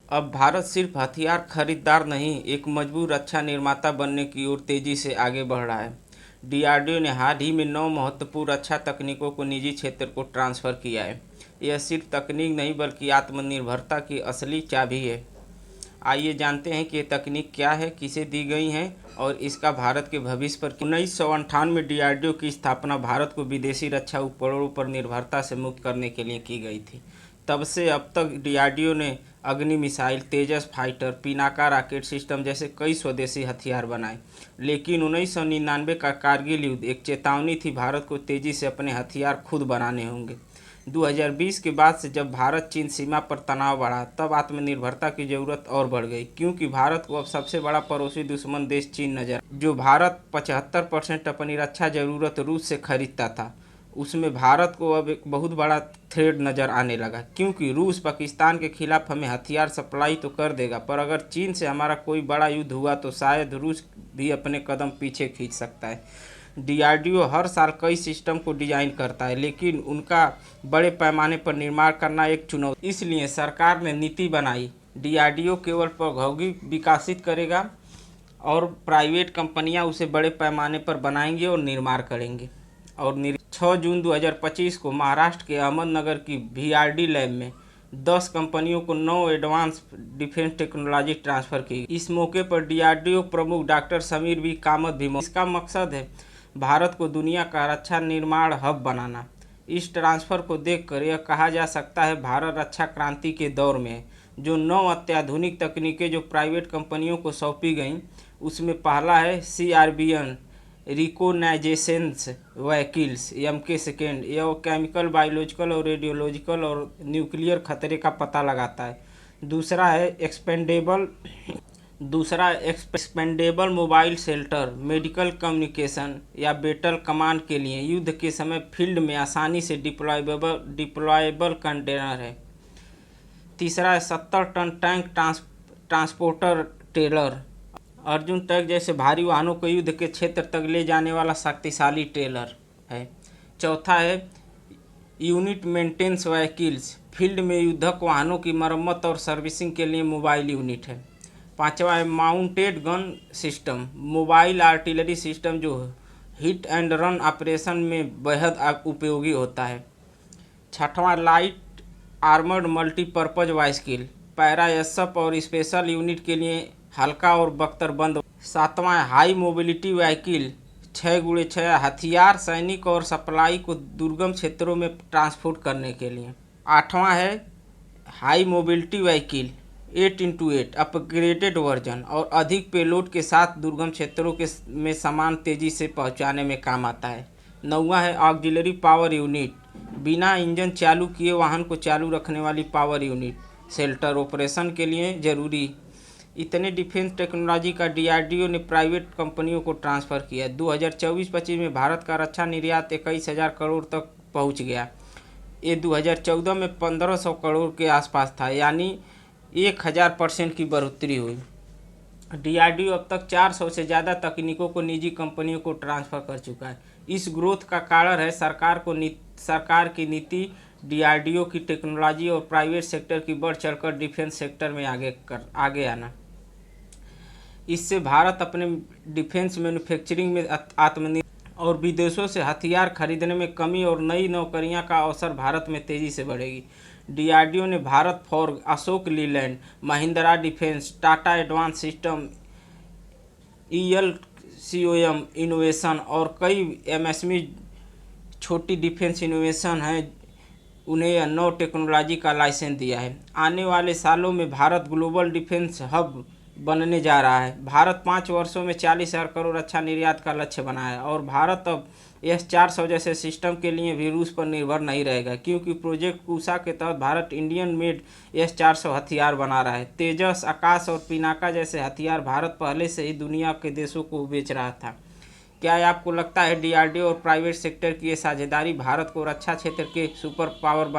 अब भारत सिर्फ हथियार खरीदार नहीं, एक मजबूत रक्षा निर्माता बनने की ओर तेजी से आगे बढ़ रहा है। डीआरडीओ ने हाल ही में 9 महत्वपूर्ण रक्षा तकनीकों को निजी क्षेत्र को ट्रांसफ़र किया है। यह सिर्फ तकनीक नहीं बल्कि आत्मनिर्भरता की असली चाबी है। आइए जानते हैं कि ये तकनीक क्या है, किसे दी गई हैं और इसका भारत के भविष्य पर 1998 में डीआरडीओ की स्थापना भारत को विदेशी रक्षा उपकरणों पर निर्भरता से मुक्त करने के लिए की गई थी। तब से अब तक डीआरडीओ ने अग्नि मिसाइल, तेजस फाइटर, पिनाका रॉकेट सिस्टम जैसे कई स्वदेशी हथियार बनाए। लेकिन 1999 का कारगिल युद्ध एक चेतावनी थी, भारत को तेजी से अपने हथियार खुद बनाने होंगे। 2020 के बाद से जब भारत चीन सीमा पर तनाव बढ़ा, तब आत्मनिर्भरता की ज़रूरत और बढ़ गई, क्योंकि भारत को अब सबसे बड़ा पड़ोसी दुश्मन देश चीन नज़र जो भारत 75% अपनी रक्षा ज़रूरत रूस से खरीदता था, उसमें भारत को अब एक बहुत बड़ा थ्रेट नज़र आने लगा। क्योंकि रूस पाकिस्तान के खिलाफ हमें हथियार सप्लाई तो कर देगा, पर अगर चीन से हमारा कोई बड़ा युद्ध हुआ तो शायद रूस भी अपने कदम पीछे खींच सकता है। डीआरडीओ हर साल कई सिस्टम को डिजाइन करता है, लेकिन उनका बड़े पैमाने पर निर्माण करना एक चुनौती। इसलिए सरकार ने नीति बनाई, डीआरडीओ केवल प्रौद्योगिकी विकसित करेगा और प्राइवेट कंपनियां उसे बड़े पैमाने पर बनाएंगी और निर्माण करेंगे। और 6 जून 2025 को महाराष्ट्र के अहमदनगर की वीआरडी लैब में 10 कंपनियों को 9 एडवांस डिफेंस टेक्नोलॉजी ट्रांसफ़र की। इस मौके पर डीआरडीओ प्रमुख डॉक्टर समीर वी कामत भी मौजूद। इसका मकसद है भारत को दुनिया का रक्षा निर्माण हब बनाना। इस ट्रांसफ़र को देखकर यह कहा जा सकता है भारत रक्षा क्रांति के दौर में है। जो 9 अत्याधुनिक तकनीकें जो प्राइवेट कंपनियों को सौंपी गईं, उसमें पहला है CRBN reconnaissance vehicles MK second. यह केमिकल, बायोलॉजिकल और रेडियोलॉजिकल और न्यूक्लियर खतरे का पता लगाता है। दूसरा expendable mobile shelter, medical communication या बैटल कमांड के लिए युद्ध के समय फील्ड में आसानी से डिप्लॉयबल कंटेनर है। तीसरा है 70 ton tank transporter trailer, Arjun tank जैसे भारी वाहनों को युद्ध के क्षेत्र तक ले जाने वाला शक्तिशाली ट्रेलर है। चौथा है यूनिट मेंटेनेंस व्हीकल्स, फील्ड में युद्धक वाहनों की मरम्मत और सर्विसिंग के लिए मोबाइल यूनिट है। पांचवा है mounted gun system, mobile artillery system जो हिट एंड रन ऑपरेशन में बेहद उपयोगी होता है। छठवां light armoured multipurpose vehicle, para SF और स्पेशल यूनिट के लिए हल्का और बख्तरबंद। सातवां है हाई मोबिलिटी व्हीकल, 6x6 हथियार, सैनिक और सप्लाई को दुर्गम क्षेत्रों में ट्रांसपोर्ट करने के लिए। आठवां है high mobility vehicle 8x8 upgraded version और अधिक पेलोड के साथ दुर्गम क्षेत्रों में सामान तेजी से पहुंचाने में काम आता है। नौवां है ऑक्सिलरी पावर यूनिट, बिना इंजन चालू किए वाहन को चालू रखने वाली पावर यूनिट, शेल्टर ऑपरेशन के लिए जरूरी। इतने डिफेंस टेक्नोलॉजी का डीआरडीओ ने प्राइवेट कंपनियों को ट्रांसफ़र किया। 2024-25 में भारत का रक्षा निर्यात 21,000 करोड़ तक पहुंच गया। ये 2014 में 1500 करोड़ के आसपास था, यानी 1000% की बढ़ोतरी हुई। डीआरडीओ अब तक 400 से ज़्यादा तकनीकों को निजी कंपनियों को ट्रांसफ़र कर चुका है। इस ग्रोथ का कारण है सरकार की नीति, डीआरडीओ की टेक्नोलॉजी और प्राइवेट सेक्टर की बढ़ चढ़कर डिफेंस सेक्टर में आगे आना। इससे भारत अपने डिफेंस मैन्युफैक्चरिंग में आत्मनिर्भर और विदेशों से हथियार खरीदने में कमी और नई नौकरियां का अवसर भारत में तेज़ी से बढ़ेगी। डीआरडीओ ने Bharat forge, Ashok Leyland, Mahindra defence, Tata advance system, ELCOM innovation और कई MSME छोटी डिफेंस इनोवेशन हैं, उन्हें यह नौ टेक्नोलॉजी का लाइसेंस दिया है। आने वाले सालों में भारत ग्लोबल डिफेंस हब बनने जा रहा है। भारत 5 वर्षों में 40,000 करोड़ रक्षा निर्यात का लक्ष्य बनाया है और भारत अब S-400 जैसे सिस्टम के लिए भी रूस पर निर्भर नहीं रहेगा, क्योंकि प्रोजेक्ट कुशा के तहत भारत इंडियन मेड S-400 हथियार बना रहा है। तेजस, आकाश और पिनाका जैसे हथियार भारत पहले से ही दुनिया के देशों को बेच रहा था। क्या आपको लगता है डीआरडीओ और प्राइवेट सेक्टर की ये साझेदारी भारत को रक्षा क्षेत्र के सुपर पावर